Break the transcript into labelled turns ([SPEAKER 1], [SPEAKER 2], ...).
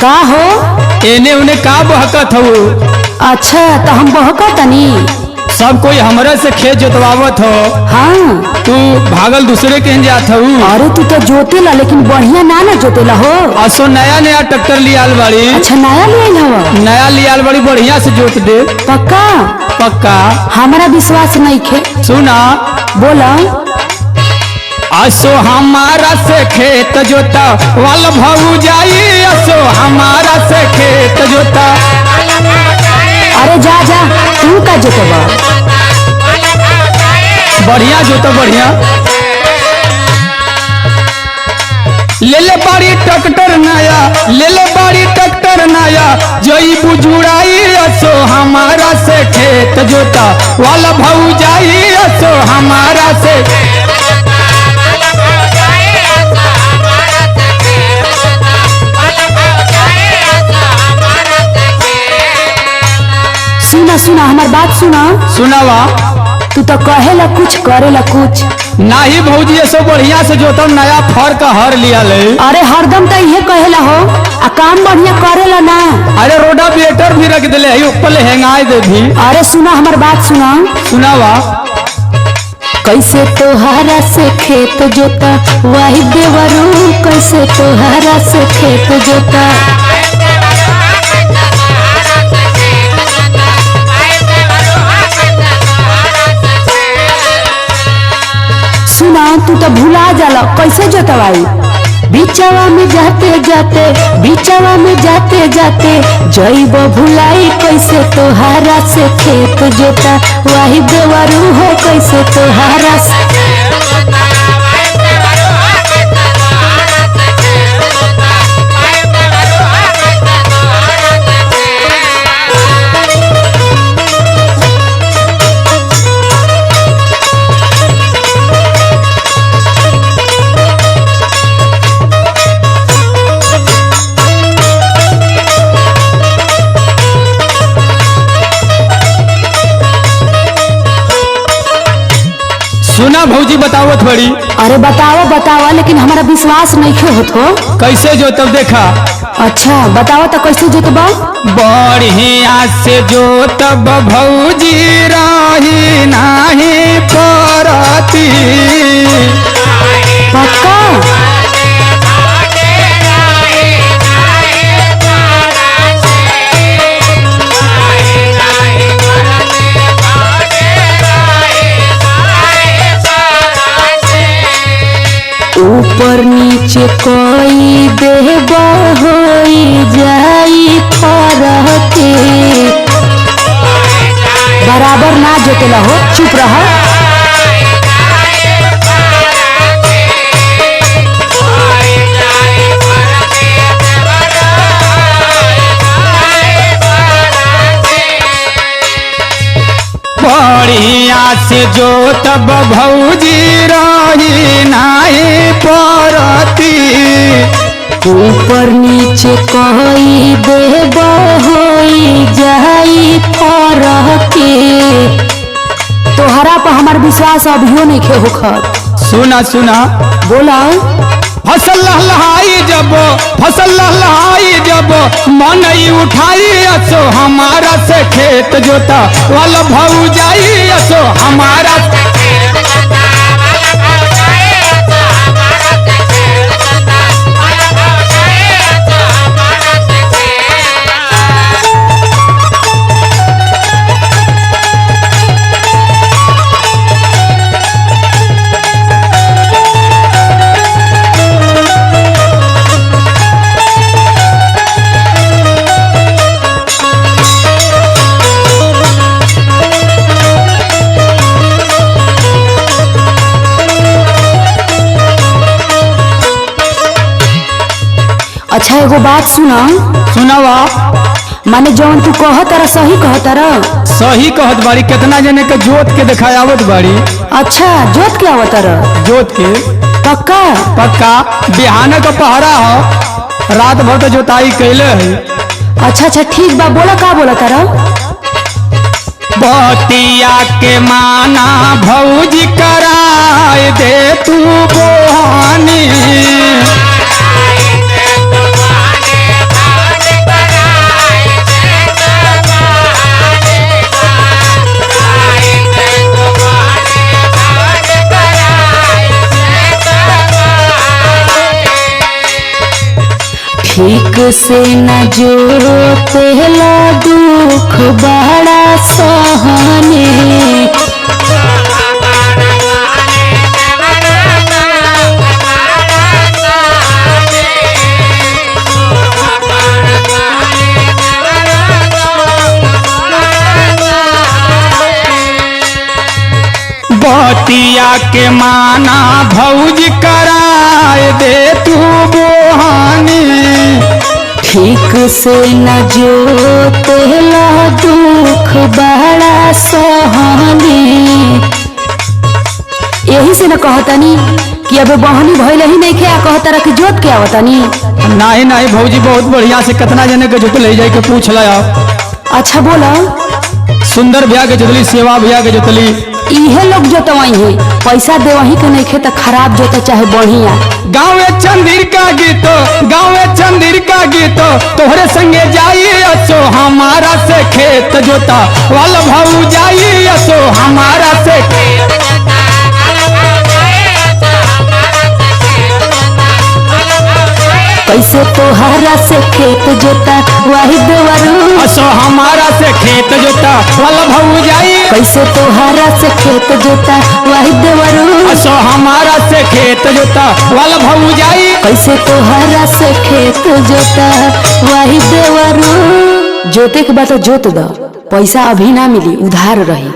[SPEAKER 1] का हो
[SPEAKER 2] एने उन्हें का बहकत हो?
[SPEAKER 1] अच्छा तो हम बहकतनी।
[SPEAKER 2] सब कोई हमरा से खेत जोतवावत हो।
[SPEAKER 1] हाँ
[SPEAKER 2] तू भागल दूसरे के जात हो।
[SPEAKER 1] अरे तू तो जोतेला लेकिन बढ़िया ना जोतेला हो।
[SPEAKER 2] असो नया नया ट्रैक्टर लियाल बाड़ी।
[SPEAKER 1] अच्छा नया ले आइल हवा?
[SPEAKER 2] नया लियाल बड़ी बढ़िया से जोत दे।
[SPEAKER 1] पक्का?
[SPEAKER 2] पक्का।
[SPEAKER 1] हमारा विश्वास नहीं खे।
[SPEAKER 2] सुना
[SPEAKER 1] बोला।
[SPEAKER 2] असो हमारा से खेत जोता वाल भाऊ जाई। असो हमारा से खेत जोता।
[SPEAKER 1] अरे जा जा तू का जोतबा?
[SPEAKER 2] बढ़िया जोता बढ़िया। ले ले बाड़ी ट्रैक्टर नया, ले ले बाड़ी ट्रैक्टर नया, जोई बुजुड़ाई। असो हमारा से खेत जोता वाला भाऊ जाई। असो हमारा से
[SPEAKER 1] सुना सुना हमार बात सुना।
[SPEAKER 2] सुनावा।
[SPEAKER 1] तू तो कहेला कुछ करेला कुछ।
[SPEAKER 2] नाही भौजी ऐसो बढ़िया से जोतम नया फर का हर लिया ले।
[SPEAKER 1] अरे हरदम तो ये कहेला हो आ काम बढ़िया करेला ना।
[SPEAKER 2] अरे रोडा बेटर भी रख दिले है ऊपर ले हेंगाए दे भी।
[SPEAKER 1] अरे सुना हमार बात सुना।
[SPEAKER 2] सुनावा।
[SPEAKER 1] कैसे तोहारा से खेत जोता वही देवरू, कैसे तोहारा से खेत जोता। सुना तू तो भुला जाला कैसे जोतवाई। बिचवा में जाते जाते, बिचवा में जाते जाते जैब भुलाई। कैसे तोहारा से खेत जोता वही देवरू हो, कैसे तोहारा से।
[SPEAKER 2] सुना भौजी बतावत बड़ी।
[SPEAKER 1] अरे बतावा बतावा लेकिन हमारा विश्वास नहीं खे होत हो।
[SPEAKER 2] कैसे जोतब देखा।
[SPEAKER 1] अच्छा बतावा तो कैसे जोतबा?
[SPEAKER 2] बढ़िया से जोतब भौजी रही नाही परती।
[SPEAKER 1] पक्का? ऊपर नीचे कोई देव होई जाई फरके। बराबर ना जोतेला हो, चुप रह।
[SPEAKER 2] बढ़िया से जोतब भौजी रही नाही परती।
[SPEAKER 1] ऊपर नीचे कोई देव होई जाई फरके। तोहरा पर हमार विश्वास अभियो नहीं खे होखत।
[SPEAKER 2] सुना सुना।
[SPEAKER 1] बोला।
[SPEAKER 2] फसल लहलहाई जब, फसल लहलहाई जब मन उठाई। असो हमारा से खेत जोता वाला भाऊ जाई। असो हमारा
[SPEAKER 1] अच्छा एगो बात सुना।
[SPEAKER 2] सुनावा।
[SPEAKER 1] माने जौन तू कहतारा सही कहतारा?
[SPEAKER 2] सही कहत बाड़ी। कितना जने के जोत के दिखायावत बाड़ी।
[SPEAKER 1] अच्छा जोत के आवतारा?
[SPEAKER 2] जोत के।
[SPEAKER 1] पक्का?
[SPEAKER 2] पक्का। बिहान का पहरा हो, रात भर तो जोताई कैले है।
[SPEAKER 1] अच्छा अच्छा ठीक बा। बोला का बोला तारा?
[SPEAKER 2] बतिया के माना भौजी कराए दे तू बोहानी।
[SPEAKER 1] ठीक से न जोतेला दुख बड़ा सहने।
[SPEAKER 2] बतिया के माना भौज कराए दे तू बोहानी।
[SPEAKER 1] ठीक से न जोतेला दुख बड़ा सहने। यही से न कहतनी कि अब बहनी भइल ही नहीं खे, कहता रख जोत के आवतनी।
[SPEAKER 2] नहीं नहीं भौजी बहुत बढ़िया से कितना जने के जोत ले जाए के पूछ ला।
[SPEAKER 1] अच्छा बोला।
[SPEAKER 2] सुंदर भैया के जोतली, सेवा भैया के जोतली,
[SPEAKER 1] इहे लोग जोतवाई है, पैसा देवही के नहीं खे तो खराब जोता चाहे बढ़िया।
[SPEAKER 2] गाँव चंदिर का गीतो, गाँव चंदिर का गीतो तोहरे संगे जाइए असो हमारा से खेत जोता वाला भाऊ जाइए असो हमारा से।
[SPEAKER 1] कैसे तोहरा से खेत जोता वही देवरू
[SPEAKER 2] असो हमारा से खेत जोता वाला भाऊ जाइए।
[SPEAKER 1] कैसे तोहरा से खेत जोता वही देवरू
[SPEAKER 2] असो हमारा से खेत जोता वाला भाऊ जाइए।
[SPEAKER 1] कैसे तोहरा से खेत जोता वही देवरू। जोते के बाद जोत दो, पैसा अभी ना मिली, उधार रही।